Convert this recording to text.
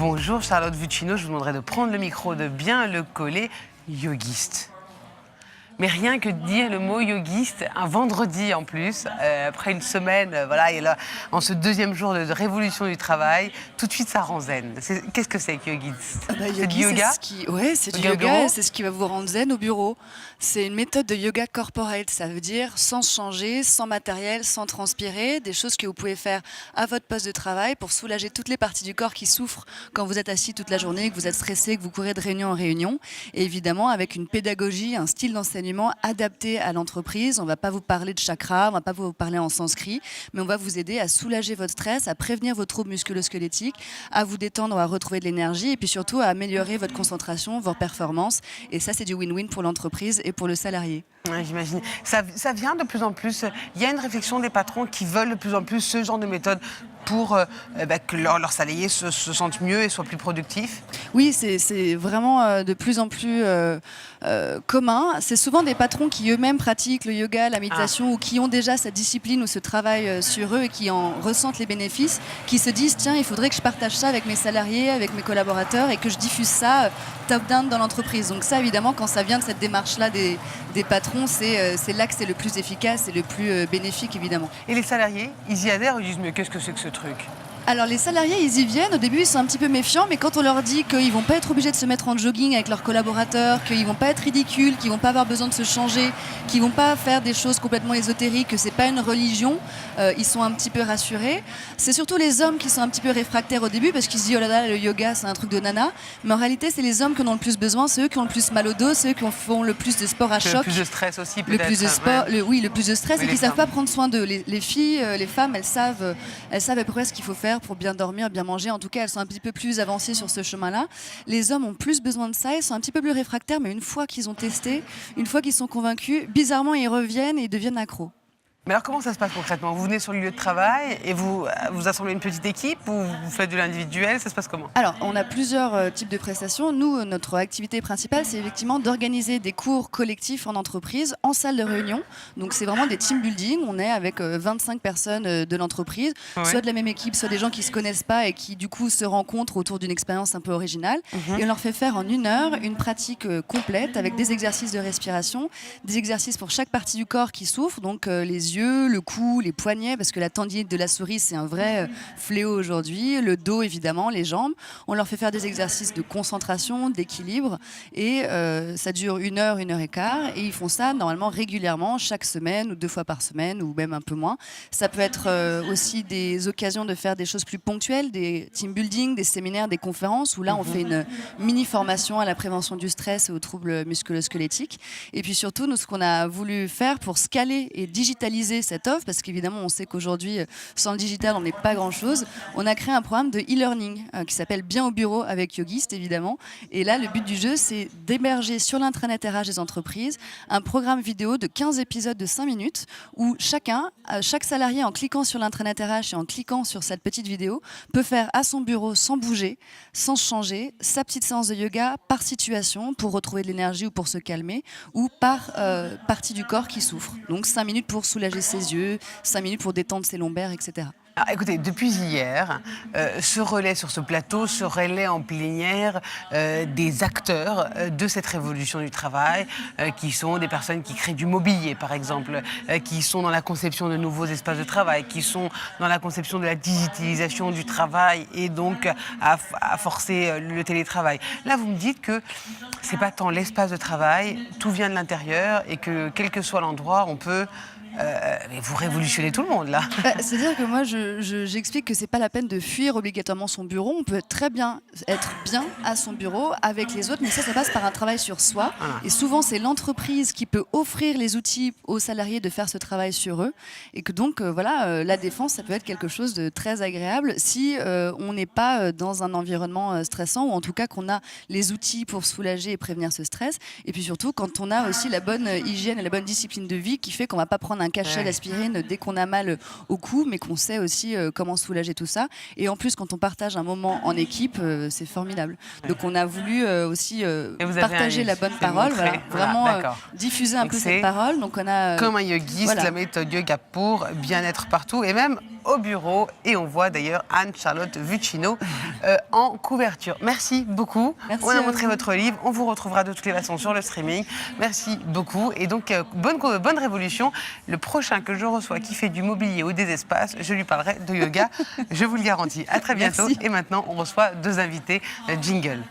Bonjour Charlotte Vuccino, je vous demanderai de prendre le micro, de bien le coller. Yogiste. Mais rien que de dire le mot yogiste, un vendredi en plus, après une semaine, voilà, et là, en ce deuxième jour de révolution du travail, tout de suite ça rend zen. Qu'est-ce que c'est que yogiste? C'est du yoga? C'est du yoga, c'est ce qui va vous rendre zen au bureau. C'est une méthode de yoga corporate, ça veut dire sans se changer, sans matériel, sans transpirer, des choses que vous pouvez faire à votre poste de travail pour soulager toutes les parties du corps qui souffrent quand vous êtes assis toute la journée, que vous êtes stressé, que vous courez de réunion en réunion. Et évidemment, avec une pédagogie, un style d'enseignement adapté à l'entreprise. On ne va pas vous parler de chakras, on ne va pas vous parler en sanskrit, mais on va vous aider à soulager votre stress, à prévenir vos troubles musculo-squelettiques, à vous détendre, à retrouver de l'énergie et puis surtout à améliorer votre concentration, vos performances. Et ça, c'est du win-win pour l'entreprise et pour le salarié. Ouais, j'imagine. Ça vient de plus en plus. Il y a une réflexion des patrons qui veulent de plus en plus ce genre de méthode pour que leurs salariés se sentent mieux et soient plus productifs. Oui, c'est vraiment de plus en plus commun. C'est souvent des patrons qui eux-mêmes pratiquent le yoga, la méditation ou qui ont déjà cette discipline ou ce travail sur eux et qui en ressentent les bénéfices, qui se disent tiens, il faudrait que je partage ça avec mes salariés, avec mes collaborateurs et que je diffuse ça top-down dans l'entreprise. Donc ça, évidemment, quand ça vient de cette démarche-là des patrons, c'est là que c'est le plus efficace et le plus bénéfique, évidemment. Et les salariés, ils y adhèrent ou ils disent mais qu'est-ce que c'est que ce truc? Alors les salariés, ils y viennent. Au début, ils sont un petit peu méfiants, mais quand on leur dit qu'ils ne vont pas être obligés de se mettre en jogging avec leurs collaborateurs, qu'ils ne vont pas être ridicules, qu'ils ne vont pas avoir besoin de se changer, qu'ils ne vont pas faire des choses complètement ésotériques, que ce n'est pas une religion, ils sont un petit peu rassurés. C'est surtout les hommes qui sont un petit peu réfractaires au début parce qu'ils se disent « oh là là, le yoga, c'est un truc de nana ». Mais en réalité, c'est les hommes qui en ont le plus besoin, c'est eux qui ont le plus mal au dos, c'est eux qui font le plus de sport à choc. Le plus de stress aussi, peut-être. Le plus de sport, oui, le plus de stress mais et qui ne savent pas prendre soin d'eux. Les filles, les femmes, elles savent à peu près ce qu'il faut faire pour bien dormir, bien manger. En tout cas, elles sont un petit peu plus avancées sur ce chemin-là. Les hommes ont plus besoin de ça. Ils sont un petit peu plus réfractaires, mais une fois qu'ils ont testé, une fois qu'ils sont convaincus, bizarrement, ils reviennent et ils deviennent accros. Mais alors, comment ça se passe concrètement? Vous venez sur le lieu de travail et vous assemblez une petite équipe ou vous faites de l'individuel? Ça se passe comment? Alors, on a plusieurs types de prestations. Nous, notre activité principale, c'est effectivement d'organiser des cours collectifs en entreprise, en salle de réunion. Donc, c'est vraiment des team building. On est avec 25 personnes de l'entreprise, soit de la même équipe, soit des gens qui ne se connaissent pas et qui, du coup, se rencontrent autour d'une expérience un peu originale. Et on leur fait faire en 1 heure une pratique complète avec des exercices de respiration, des exercices pour chaque partie du corps qui souffre, donc les yeux, le cou, les poignets, parce que la tendinite de la souris, c'est un vrai fléau aujourd'hui, le dos évidemment, les jambes. On leur fait faire des exercices de concentration, d'équilibre et ça dure 1 heure, 1 heure et quart et ils font ça normalement régulièrement, chaque semaine ou 2 fois par semaine ou même un peu moins. Ça peut être aussi des occasions de faire des choses plus ponctuelles, des team building, des séminaires, des conférences où là on fait une mini formation à la prévention du stress et aux troubles musculo-squelettiques. Et puis surtout, nous, ce qu'on a voulu faire pour scaler et digitaliser cette offre, parce qu'évidemment on sait qu'aujourd'hui sans le digital on n'est pas grand chose, on a créé un programme de e-learning qui s'appelle Bien au bureau avec Yogiste évidemment, et là le but du jeu c'est d'héberger sur l'intranet RH des entreprises un programme vidéo de 15 épisodes de 5 minutes où chaque salarié en cliquant sur l'intranet RH et en cliquant sur cette petite vidéo peut faire à son bureau sans bouger, sans se changer, sa petite séance de yoga par situation pour retrouver de l'énergie ou pour se calmer ou par partie du corps qui souffre. Donc 5 minutes pour soulager ses yeux, 5 minutes pour détendre ses lombaires, etc. Ah, écoutez, depuis hier, se relaient sur ce plateau, se relaient en plénière des acteurs de cette révolution du travail, qui sont des personnes qui créent du mobilier, par exemple, qui sont dans la conception de nouveaux espaces de travail, qui sont dans la conception de la digitalisation du travail et donc à forcer le télétravail. Là, vous me dites que c'est pas tant l'espace de travail, tout vient de l'intérieur et que quel que soit l'endroit, on peut... vous révolutionnez tout le monde, là. C'est-à-dire que moi, j'explique que c'est pas la peine de fuir obligatoirement son bureau. On peut très bien être bien à son bureau avec les autres, mais ça passe par un travail sur soi. Et souvent, c'est l'entreprise qui peut offrir les outils aux salariés de faire ce travail sur eux. Et que donc, la défense, ça peut être quelque chose de très agréable si on n'est pas dans un environnement stressant, ou en tout cas qu'on a les outils pour soulager et prévenir ce stress. Et puis surtout, quand on a aussi la bonne hygiène et la bonne discipline de vie qui fait qu'on va pas prendre un cachet d'aspirine dès qu'on a mal au cou, mais qu'on sait aussi comment soulager tout ça. Et en plus, quand on partage un moment en équipe, c'est formidable. Donc on a voulu aussi partager la bonne parole, vraiment diffuser un peu cette parole. Donc on a comme un yogiste, la méthode yoga pour bien-être partout. Et même, au bureau. Et on voit d'ailleurs Anne-Charlotte Vuccino en couverture. Merci beaucoup. Merci on a à montré vous. votre livre. On vous retrouvera de toutes les façons sur le streaming. Merci beaucoup. Et donc, bonne révolution. Le prochain que je reçois qui fait du mobilier ou des espaces, je lui parlerai de yoga. Je vous le garantis. À très bientôt. Merci. Et maintenant, on reçoit deux invités. Jingle.